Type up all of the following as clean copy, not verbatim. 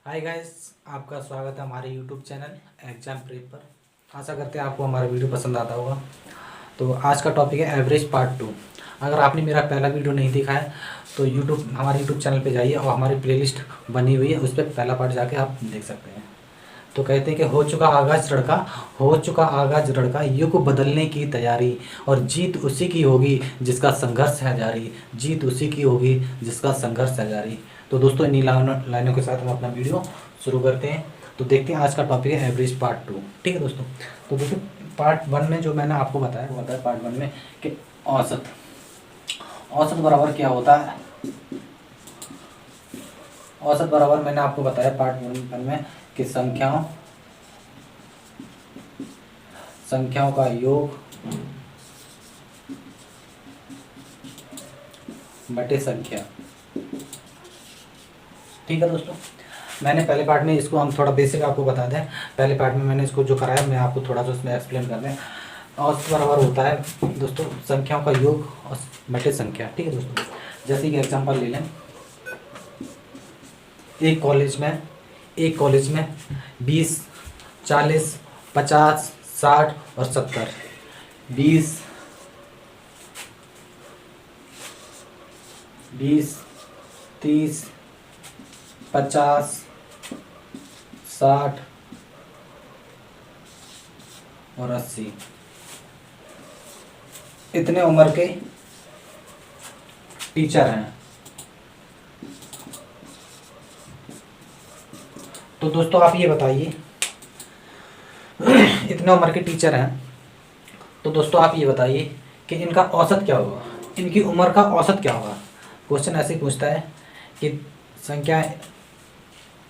Hi guys, आपका स्वागत है हमारे यूट्यूब चैनल एग्जाम प्रेप पर। आशा करते हैं आपको हमारा वीडियो पसंद आता होगा। तो आज का टॉपिक है एवरेज पार्ट 2। अगर आपने मेरा पहला वीडियो नहीं देखा है तो हमारे यूट्यूब चैनल पे जाइए और हमारी प्लेलिस्ट बनी हुई है, उस पर पहला पार्ट जाके आप देख सकते हैं। तो कहते हैं कि हो चुका आगाज लड़का, युग बदलने की तैयारी, और जीत उसी की होगी जिसका संघर्ष है जारी। जीत उसी की होगी जिसका संघर्ष है जारी। तो दोस्तों इन्हीं लाइनों के साथ हम अपना वीडियो शुरू करते हैं। तो देखते हैं आज का टॉपिक है एवरेज पार्ट 2। ठीक है दोस्तों। तो दोस्तों पार्ट 1 में जो मैंने आपको बताया वो बताया पार्ट 1 में कि औसत औसत बराबर क्या होता है। औसत बराबर मैंने आपको बताया पार्ट 1 में कि संख्याओं का योग बटे संख्या। ठीक है दोस्तों, मैंने पहले पार्ट में इसको हम थोड़ा बेसिक आपको बता दें। पहले पार्ट में मैंने इसको जो कराया मैं आपको थोड़ा सा उसमें एक्सप्लेन कर दें। औसत बराबर होता है दोस्तों संख्याओं का योग और बटे संख्या। ठीक है दोस्तों, जैसे कि एग्जांपल ले लें। एक कॉलेज में 20, 40, 50, 60 और 70। 20, 30, 50, 60 और 80 इतने उम्र के टीचर हैं। तो दोस्तों आप ये बताइए इतने उम्र के टीचर हैं, तो दोस्तों आप ये बताइए कि इनका औसत क्या होगा, इनकी उम्र का औसत क्या होगा। क्वेश्चन ऐसे ही पूछता है कि संख्या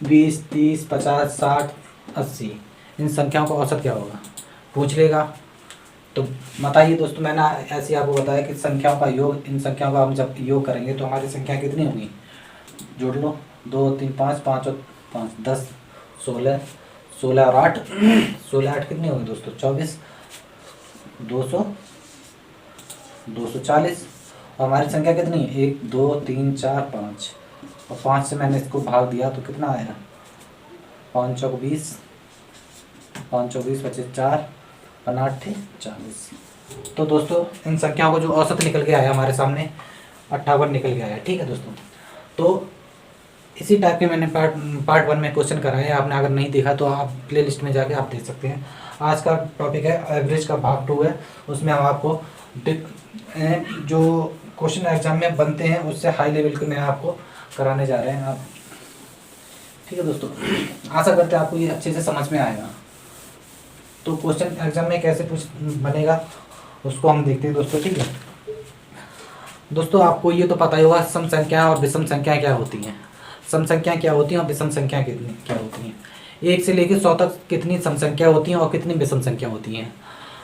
20, 30, 50, 60, 80 इन संख्याओं का औसत क्या होगा पूछ लेगा। तो बताइए दोस्तों, मैंने ऐसे ही आपको बताया कि संख्याओं का योग, इन संख्याओं का हम जब योग करेंगे तो हमारी संख्या कितनी होगी। जोड़ लो, 2, 3, 5, 5 और 5 10, 16, 16 और 8 16, 8 कितनी होगी दोस्तों 24, 200, 240। और हमारी संख्या कितनी है 1, 2, 3, 4, 5 और 5 से मैंने इसको भाग दिया तो कितना आया 5 चौक 20, 5 चौक 20 बचे 4 और 8 थे 40। तो दोस्तों इन संख्याओं को जो औसत निकल के आया हमारे सामने 58 निकल के आया। ठीक है दोस्तों, तो इसी टाइप के मैंने पार्ट 1 में क्वेश्चन कराए हैं। आपने अगर नहीं देखा तो आप प्ले लिस्ट में जाके आप देख सकते हैं। आज का टॉपिक है एवरेज का भाग 2 है। उसमें हम आपको जो क्वेश्चन एग्जाम में बनते हैं उससे हाई लेवल के मैं आपको कराने जा रहे हैं आप। ठीक है दोस्तों, आशा करते हैं आपको ये अच्छे से समझ में आएगा। तो क्वेश्चन एग्जाम में कैसे बनेगा उसको हम देखते हैं दोस्तों। ठीक है दोस्तों, आपको ये तो पता ही होगा सम संख्या और विषम संख्या क्या होती हैं। सम संख्या क्या होती हैं और विषम संख्या क्या होती हैं। 1 से लेकर 100 तक कितनी सम संख्या होती हैं और कितनी विषम संख्या होती हैं।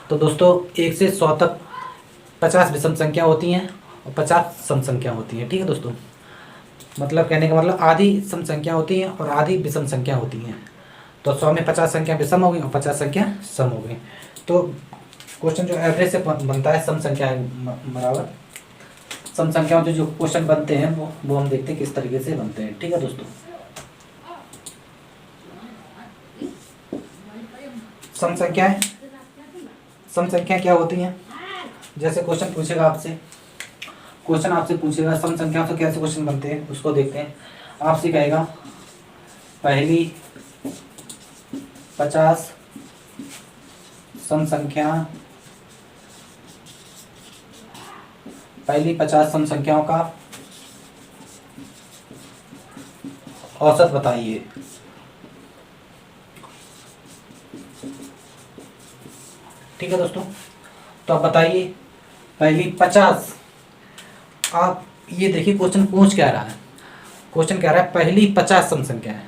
तो दोस्तों 1 से 100 तक 50 विषम संख्या होती हैं और 50 सम संख्या होती हैं। ठीक है दोस्तों, मतलब कहने का मतलब आधी सम संख्या होती हैं और आधी विषम संख्या होती हैं। तो 100 में 50 संख्या विषम हो गई और 50 संख्या सम हो गई। तो क्वेश्चन जो एवरेज से बनता है सम संख्या बराबर सम संख्याओं से जो क्वेश्चन बनते हैं वो हम देखते हैं किस तरीके से बनते हैं। ठीक है दोस्तों, सम संख्या क्या होती हैं। जैसे क्वेश्चन आपसे पूछेगा सम संख्याओं से कैसे क्वेश्चन बनते हैं उसको देखते हैं। आपसे कहेगा पहली 50 सम संख्याओं का औसत बताइए। ठीक है दोस्तों, तो आप बताइए पहली 50। आप ये देखिए क्वेश्चन पूछ क्या रहा है। क्वेश्चन कह रहा है पहली 50 सम संख्या है,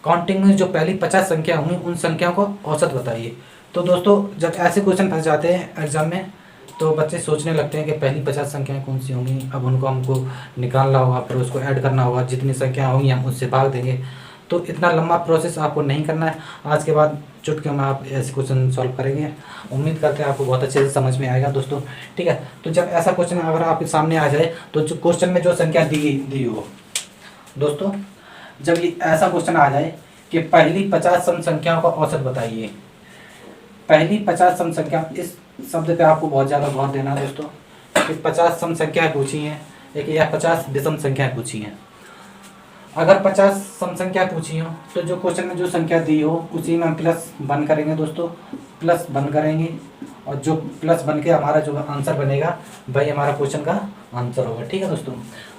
काउंटिंग में जो पहली 50 संख्या होंगी उन संख्याओं को औसत बताइए। तो दोस्तों जब ऐसे क्वेश्चन फंस जाते हैं एग्जाम में तो बच्चे सोचने लगते हैं कि पहली 50 संख्याएं कौन सी होंगी। अब उनको हमको निकालना होगा, फिर उसको ऐड करना होगा, जितनी संख्या होंगी हम उससे भाग देंगे। तो इतना लंबा प्रोसेस आपको नहीं करना है। आज के बाद चुटकियों में आप ऐसे क्वेश्चन सॉल्व करेंगे। उम्मीद करते हैं आपको बहुत अच्छे से समझ में आएगा दोस्तों। ठीक है, तो जब ऐसा क्वेश्चन अगर आपके सामने आ जाए तो जो क्वेश्चन में जो संख्या दी हो दोस्तों, जब ये ऐसा क्वेश्चन आ जाए कि पहली 50 सम संख्याओं का औसत बताइए, पहली 50 सम संख्या, इस शब्द पे आपको बहुत ज़्यादा गौर देना है दोस्तों कि 50 सम संख्याएं पूछी हैं एक या 50 विषम संख्याएं पूछी हैं। अगर 50 सम संख्या पूछी हो तो जो क्वेश्चन में जो संख्या दी हो उसी में हम प्लस वन करेंगे दोस्तों, प्लस वन करेंगे, और जो प्लस वन के हमारा जो आंसर बनेगा वही हमारा क्वेश्चन का आंसर होगा। ठीक है दोस्तों,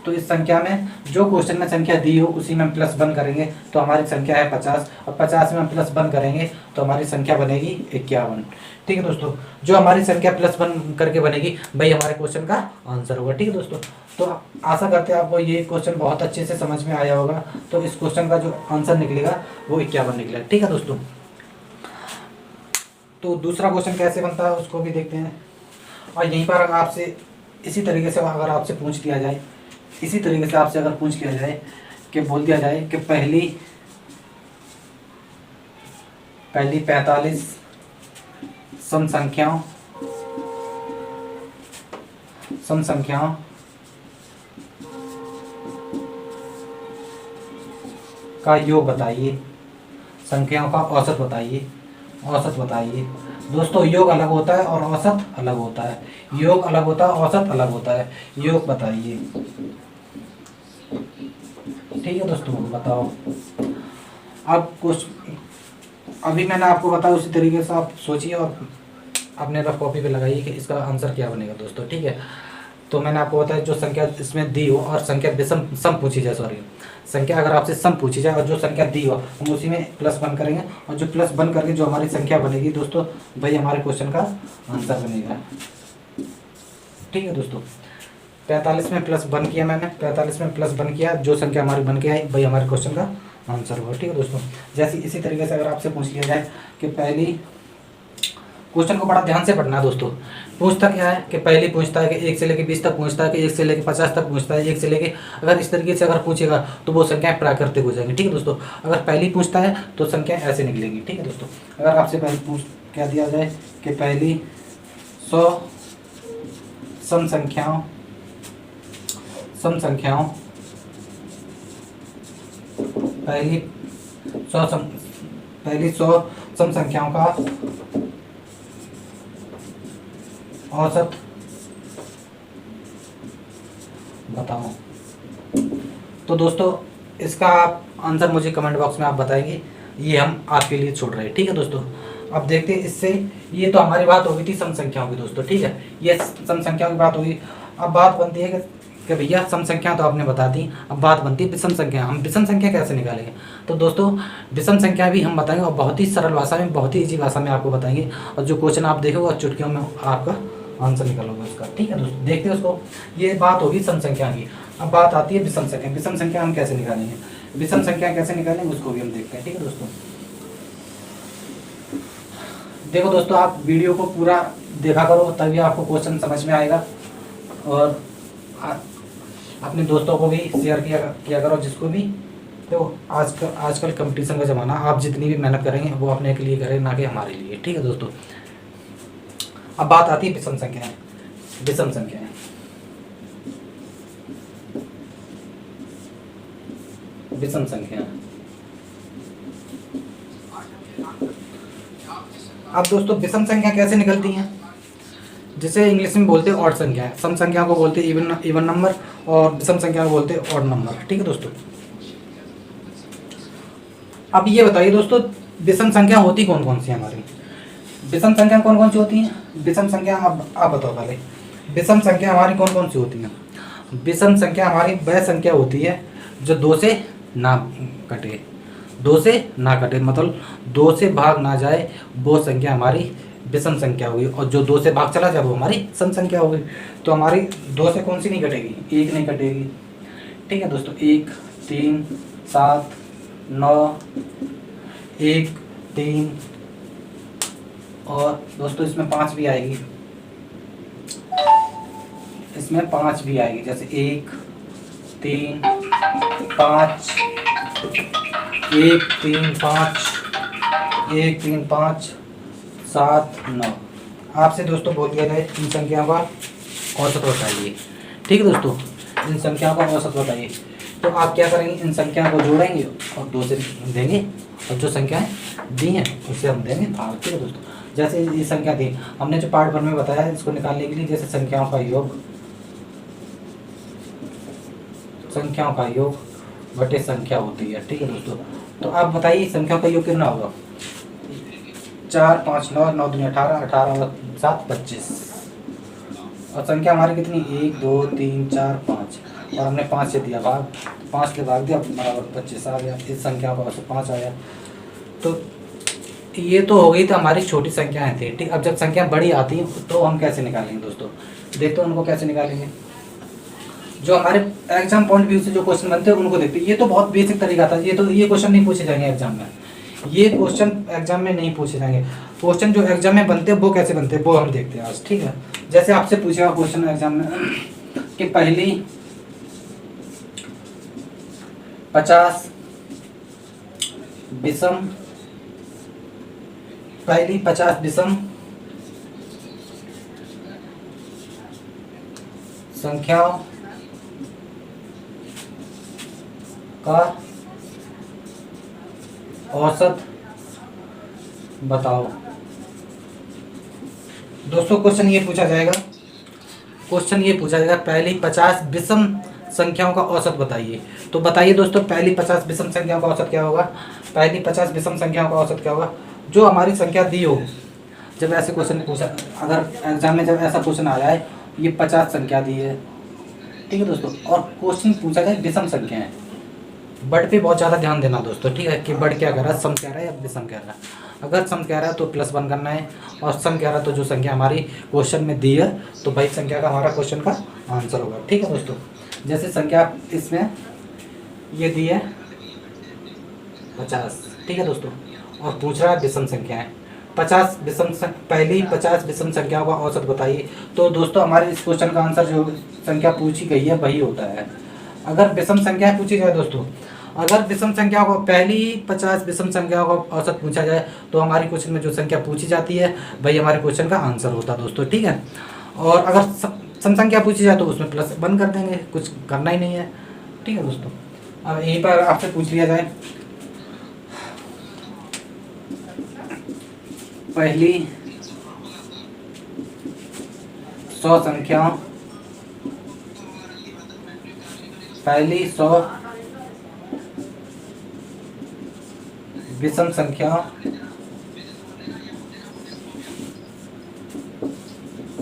तो इस संख्या में जो क्वेश्चन में संख्या दी हो उसी में हम प्लस वन करेंगे तो हमारी संख्या है 50, और 50 में हम प्लस वन करेंगे तो हमारी संख्या बनेगी 51। ठीक है दोस्तों, जो हमारी संख्या प्लस वन करके बनेगी वही हमारे क्वेश्चन का आंसर होगा। ठीक है दोस्तों, तो आशा करते हैं आपको ये क्वेश्चन बहुत अच्छे से समझ में आया होगा। तो इस क्वेश्चन का जो आंसर निकलेगा वो 51 निकलेगा। ठीक है दोस्तों, तो दूसरा क्वेश्चन कैसे बनता है उसको भी देखते हैं। और यहीं पर आपसे इसी तरीके से अगर आपसे पूछ लिया जाए, इसी तरीके से आपसे अगर पूछ लिया जाए कि बोल दिया जाए कि पहली 45 सम संख्याओं का योग बताइए, संख्याओं का औसत बताइए, औसत बताइए। दोस्तों योग अलग होता है और औसत अलग होता है, योग अलग होता है, औसत अलग होता है। योग बताइए। ठीक है दोस्तों, बताओ। अब कुछ अभी मैंने आपको बताया उसी तरीके से आप सोचिए और अपने रफ कॉपी पे लगाइए कि इसका आंसर क्या बनेगा दोस्तों। ठीक है, तो मैंने आपको बताया जो संख्या इसमें दी हो और संख्या विषम सम पूछी जाए, सॉरी संख्या अगर आपसे सम पूछी जाए और जो संख्या दी हो हम उसी में प्लस वन करेंगे, और जो प्लस वन करके जो हमारी संख्या बनेगी दोस्तों वही हमारे क्वेश्चन का आंसर बनेगा। ठीक है दोस्तों, 45 में प्लस वन किया मैंने, 45 में प्लस वन किया, जो संख्या हमारी बन के आई वही हमारे क्वेश्चन का आंसर होगा। ठीक है दोस्तों, जैसे इसी तरीके से अगर आपसे पूछ लिया जाए कि पहली, क्वेश्चन को बड़ा ध्यान से पढ़ना है दोस्तों। पूछता क्या है कि पहली पूछता है कि 1 से लेकर 20 तक पूछता है, कि 1 से लेकर 50 तक पूछता है, 1 से लेकर, अगर इस तरीके से अगर पूछेगा तो वो संख्याएं प्राकृतिक हो जाएंगी। ठीक है दोस्तों, अगर पहली पूछता है तो संख्या ऐसे निकलेगी। ठीक है दोस्तों, अगर आपसे पहले पूछ क्या दिया जाए कि पहली 100 सम संख्याओं पहली 100 सम संख्याओं का औसत बताओ। तो दोस्तों इसका आप आंसर मुझे कमेंट बॉक्स में आप बताएंगे, ये हम आपके लिए छोड़ रहे हैं। ठीक है दोस्तों, अब देखते हैं इससे, ये तो हमारी बात हो गई थी सम संख्याओं की दोस्तों। ठीक है, ये सम संख्याओं की बात होगी। अब बात बनती है कि भैया सम संख्या तो आपने बता दी, अब बात बनती है विषम संख्या। हम विषम संख्या कैसे निकालेंगे? तो दोस्तों विषम संख्या भी हम बताएंगे और बहुत ही सरल भाषा में, बहुत ही ईजी भाषा में आपको बताएंगे, और जो क्वेश्चन आप देखोगे और चुटकियों में आपका आंसर निकलोगे उसका। ठीक है दोस्तों, देखते हैं उसको। ये बात होगी सम संख्या की। अब बात आती है विषम संख्या। विषम संख्या हम कैसे निकालेंगे, विषम संख्या कैसे निकालेंगे उसको भी हम देखते हैं। ठीक है दोस्तों, देखो दोस्तों आप वीडियो को पूरा देखा करो तभी आपको क्वेश्चन समझ में आएगा, और अपने दोस्तों को भी शेयर किया करो जिसको भी। तो आजकल कंपटीशन का ज़माना, आप जितनी भी मेहनत करेंगे वो अपने के लिए करें, ना कि हमारे लिए। ठीक है दोस्तों, अब बात आती है विषम संख्याएं। विषम संख्याएं, विषम संख्या। अब दोस्तों विषम संख्या कैसे निकलती हैं, जिसे इंग्लिश में बोलते हैं ऑड संख्या। सम संख्या को बोलते हैं इवन नंबर, और विषम संख्या को बोलते हैं ऑड नंबर। ठीक है दोस्तों, अब ये बताइए दोस्तों विषम संख्या होती कौन कौन सी हमारी? विषम संख्या कौन कौन सी होती हैं? विषम संख्या आप बताओ पहले, विषम संख्या हमारी कौन कौन सी होती हैं? विषम संख्या हमारी वह संख्या होती है जो 2 से ना कटे, 2 से ना कटे, मतलब 2 से भाग ना जाए, वो संख्या हमारी विषम संख्या होगी। और जो 2 से भाग चला जाए वो हमारी सम संख्या होगी। तो हमारी 2 से कौन सी नहीं कटेगी? 1 नहीं कटेगी। ठीक है दोस्तों, 1, 3, 7, 9, 1, 3, और दोस्तों इसमें 5 भी आएगी, इसमें 5 भी आएगी, जैसे 1, 3, 5, 1, 3, 5, 1, 3, 5, 7, 9। आपसे दोस्तों बोल दिया जाए इन संख्याओं का औसत बताइए। ठीक है दोस्तों, इन संख्याओं का औसत बताइए। तो आप क्या करेंगे, इन संख्याओं को जोड़ेंगे और 2 से देंगे, और जो संख्याएं दी हैं उससे हम देंगे भाग। ठीक है दोस्तों, जैसे ये संख्या थी, हमने जो पार्ट 1 में बताया है इसको निकालने के लिए, जैसे संख्याओं का योग बटे संख्या होती है। ठीक है दोस्तों, तो आप बताइए संख्याओं का योग कितना होगा। 4 5 9 9 दूनी 18, 18 और 7 25, और संख्या हमारी कितनी 1 2 3 4 5, और हमने 5 से दिया भाग, 5 से भाग दिया बराबर 25 आ गया। इस संख्या का 5 आया। तो ये तो हो गई, तो हमारी छोटी संख्याएं थी। ठीक, अब जब संख्या बड़ी आती है तो हम कैसे निकालेंगे दोस्तों, देखते हैं उनको कैसे निकालेंगे। जो हमारे एग्जाम पॉइंट व्यू से जो क्वेश्चन बनते हैं उनको देखते हैं। ये तो बहुत बेसिक तरीका था, ये क्वेश्चन नहीं पूछे जाएंगे एग्जाम में, ये क्वेश्चन एग्जाम में नहीं पूछे जाएंगे। क्वेश्चन जो एग्जाम में बनते हैं वो कैसे बनते हैं वो हम देखते हैं आज। ठीक है, जैसे आपसे पूछेगा क्वेश्चन एग्जाम में कि पहली 50 विषम संख्याओं का औसत बताओ। दोस्तों क्वेश्चन ये पूछा जाएगा, पहली 50 विषम संख्याओं का औसत बताइए। तो बताइए दोस्तों, पहली 50 विषम संख्याओं का औसत क्या होगा। पहली 50 विषम संख्याओं का औसत क्या होगा, जो हमारी संख्या दी हो। जब ऐसे क्वेश्चन पूछा, अगर एग्जाम में जब ऐसा क्वेश्चन आ जाए, ये 50 संख्या दी है, ठीक है दोस्तों, और क्वेश्चन पूछा जाए विषम संख्या है, बट पे बहुत ज़्यादा ध्यान देना दोस्तों। ठीक है, कि बट क्या कर रहा है, सम कह रहा है या विषम कह रहा है। अगर सम कह रहा है तो +1 करना है, और सम कह रहा है तो जो संख्या हमारी क्वेश्चन में दी है तो भाई संख्या का हमारा क्वेश्चन का आंसर होगा। ठीक है दोस्तों, जैसे संख्या इसमें ये दी है 50, ठीक है दोस्तों, और पूछ रहा है विषम संख्या है 50 पहली 50 विषम संख्याओं का औसत बताइए। तो दोस्तों हमारे इस क्वेश्चन का आंसर जो संख्या पूछी गई है वही होता है। अगर विषम संख्या पूछी जाए दोस्तों, अगर विषम संख्याओं को पहली 50 विषम संख्याओं का औसत पूछा जाए तो हमारी क्वेश्चन में जो संख्या पूछी जाती है वही हमारे क्वेश्चन का आंसर होता है दोस्तों। ठीक है, और अगर सम संख्या पूछी जाए तो उसमें +1 कर देंगे, कुछ करना ही नहीं है। ठीक है दोस्तों, अब यहीं पर आपसे पूछ लिया जाए, पहली 100 संख्याओं, पहली 100 विषम संख्याओं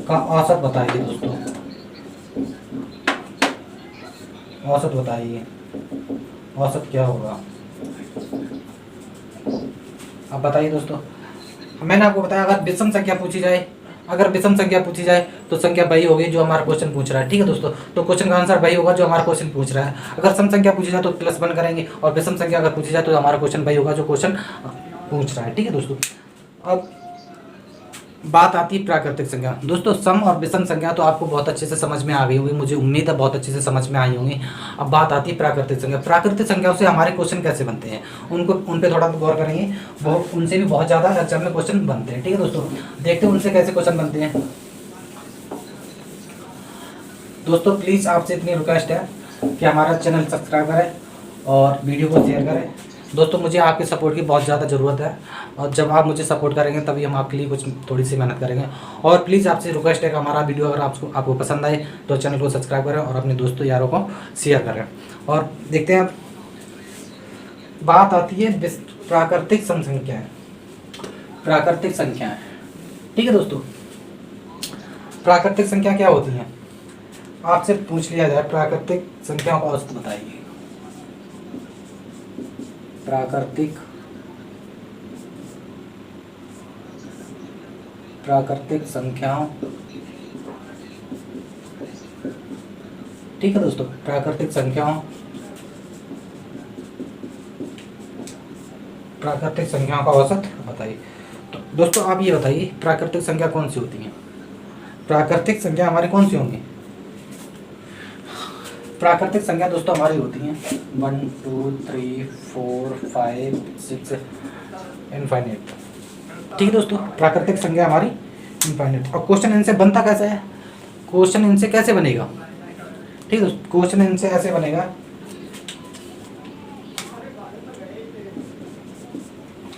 का औसत बताइए दोस्तों। औसत बताइए, औसत क्या होगा। अब बताइए दोस्तों, मैंने आपको बताया अगर विषम संख्या पूछी जाए, तो संख्या वही होगी जो हमारा क्वेश्चन पूछ रहा है। ठीक है दोस्तों, तो क्वेश्चन का आंसर वही होगा जो हमारा क्वेश्चन पूछ रहा है। अगर सम संख्या पूछी जाए तो +1 करेंगे, और विषम संख्या अगर पूछी जाए तो हमारा क्वेश्चन वही होगा जो क्वेश्चन पूछ रहा है। ठीक है दोस्तों, अब बात आती है प्राकृतिक संख्या। दोस्तों सम और विषम संख्या तो आपको बहुत अच्छे से समझ में आ गई होगी, मुझे उम्मीद है बहुत अच्छे से समझ में आई होंगी। अब बात आती है प्राकृतिक संख्या। प्राकृतिक संख्याओं से हमारे क्वेश्चन कैसे बनते हैं उन पे थोड़ा गौर करेंगे, वो उनसे भी बहुत ज़्यादा एग्जाम में क्वेश्चन बनते हैं। ठीक है दोस्तों, देखते हैं उनसे कैसे क्वेश्चन बनते हैं। दोस्तों प्लीज़ आपसे इतनी रिक्वेस्ट है कि हमारा चैनल सब्सक्राइब करें और वीडियो को शेयर करें। दोस्तों मुझे आपके सपोर्ट की बहुत ज़्यादा ज़रूरत है, और जब आप मुझे सपोर्ट करेंगे तभी हम आपके लिए कुछ थोड़ी सी मेहनत करेंगे। और प्लीज़ आपसे रिक्वेस्ट है कि हमारा वीडियो अगर आपको पसंद आए तो चैनल को सब्सक्राइब करें और अपने दोस्तों यारों को शेयर करें। और देखते हैं, बात आती है प्राकृतिक संख्याएँ। प्राकृतिक संख्याएँ, ठीक है दोस्तों, प्राकृतिक संख्या क्या होती हैं आपसे पूछ लिया जाए, प्राकृतिक संख्याओं का औसत बताइए। प्राकृतिक संख्याओं, ठीक है दोस्तों, प्राकृतिक संख्याओं का औसत बताइए। तो दोस्तों आप ये बताइए प्राकृतिक संख्या कौन सी होती है। प्राकृतिक संख्या हमारी कौन सी होंगी। प्राकृतिक संख्या दोस्तों हमारी होती हैं 1 2 3 4 5 6 इनफाइनाइट। ठीक है दोस्तों, प्राकृतिक संख्या हमारी इनफाइनाइट। और क्वेश्चन इनसे बनता कैसे है, क्वेश्चन इनसे कैसे बनेगा। ठीक है दोस्तों, क्वेश्चन इनसे ऐसे बनेगा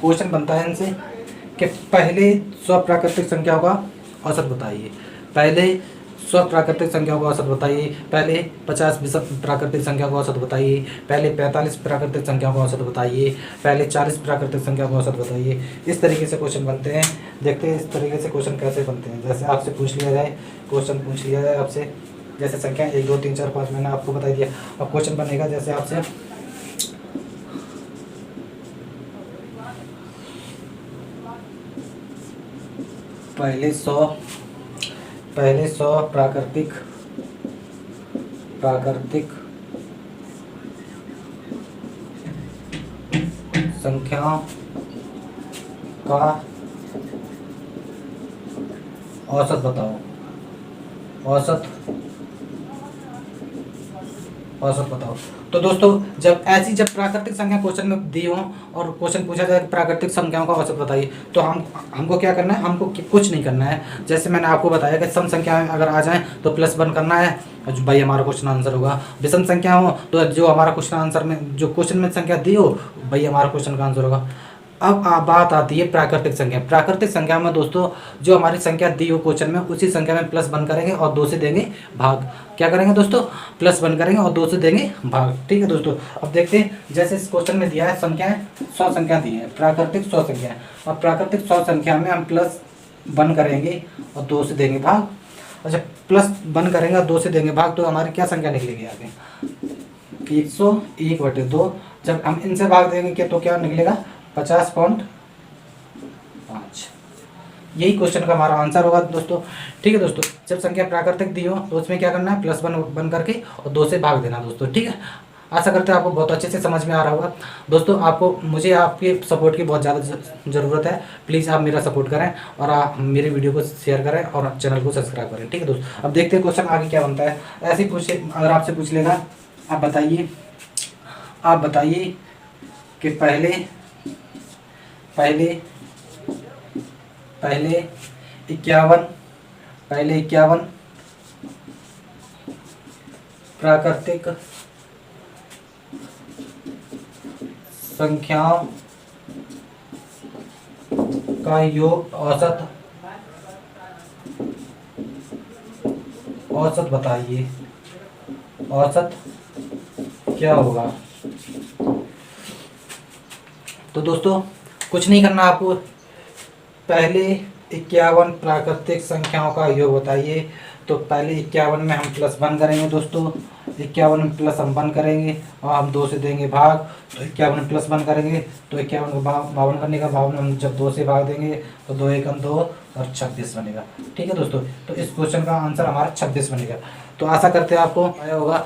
क्वेश्चन बनता है इनसे कि पहले 100 प्राकृतिक संख्याओं का औसत बताइए, पहले 100 प्राकृतिक संख्याओं का औसत बताइए, पहले 50 प्राकृतिक संख्याओं का औसत बताइए, पहले 45 प्राकृतिक संख्याओं का औसत बताइए, पहले 40 प्राकृतिक संख्याओं का औसत बताइए। इस तरीके से क्वेश्चन बनते हैं। देखते हैं इस तरीके से क्वेश्चन कैसे बनते हैं। जैसे आपसे पूछ लिया जाए, क्वेश्चन पूछ लिया जाए आपसे, जैसे संख्या 1 2 3 4 5 मैंने आपको बता दिया। अब क्वेश्चन बनेगा जैसे आपसे पहले 100 प्राकृतिक संख्याओं का औसत बताओ, औसत बताओ। तो दोस्तों जब प्राकृतिक संख्या क्वेश्चन में दी हो और क्वेश्चन पूछा जाए प्राकृतिक संख्याओं का औसत बताइए, तो हमको क्या करना है, हमको कुछ नहीं करना है। जैसे मैंने आपको बताया कि सम संख्या में अगर आ जाए तो +1 करना है, भाई हमारा क्वेश्चन आंसर होगा। विषम संख्या हो तो जो हमारा क्वेश्चन आंसर में जो क्वेश्चन में संख्या दी हो भाई हमारा क्वेश्चन का आंसर होगा। अब बात आती है प्राकृतिक संख्या। प्राकृतिक संख्या में दोस्तों जो हमारी संख्या दी हो क्वेश्चन में उसी संख्या में +1 करेंगे और 2 से देंगे भाग। क्या करेंगे दोस्तों, +1 करेंगे और 2 से देंगे भाग। ठीक है दोस्तों, अब देखते हैं जैसे इस क्वेश्चन में दिया है संख्याएं 100 संख्या दी है, प्राकृतिक 100 संख्या है, और प्राकृतिक 100 संख्या में हम +1 करेंगे और 2 से देंगे भाग। अच्छा, +1 करेंगे और 2 से देंगे भाग, तो हमारी क्या संख्या निकलेगी आगे, 101/2। जब हम इनसे भाग देंगे तो क्या निकलेगा, 50.5। यही क्वेश्चन का हमारा आंसर होगा दोस्तों। ठीक है दोस्तों, जब संख्या प्राकृतिक दी हो तो उसमें क्या करना है, +1 करके और 2 से भाग देना दोस्तों। ठीक है, आशा करते हैं आपको बहुत अच्छे से समझ में आ रहा होगा दोस्तों। मुझे आपके सपोर्ट की बहुत ज़्यादा ज़रूरत है। प्लीज़ आप मेरा सपोर्ट करें और आप मेरी वीडियो को शेयर करें और चैनल को सब्सक्राइब करें। ठीक है दोस्तों, अब देखते हैं क्वेश्चन आगे क्या बनता है। ऐसे ही पूछे, अगर आपसे पूछ लेगा, आप बताइए कि पहले 51 प्राकृतिक संख्याओं का योग औसत बताइए, औसत क्या होगा। तो दोस्तों कुछ नहीं करना आपको, पहले 51 प्राकृतिक संख्याओं का योग बताइए। तो पहले 51 में हम +1 करेंगे दोस्तों, 51 में +1 करेंगे और हम 2 से देंगे भाग। तो 51 में +1 करेंगे तो 51 को 52 करने का, 52 हम जब 2 से भाग देंगे तो 2 एकम 2 और 26 बनेगा। ठीक है दोस्तों, तो इस क्वेश्चन का आंसर हमारा 26 बनेगा। तो आशा करते हैं आपको आया होगा।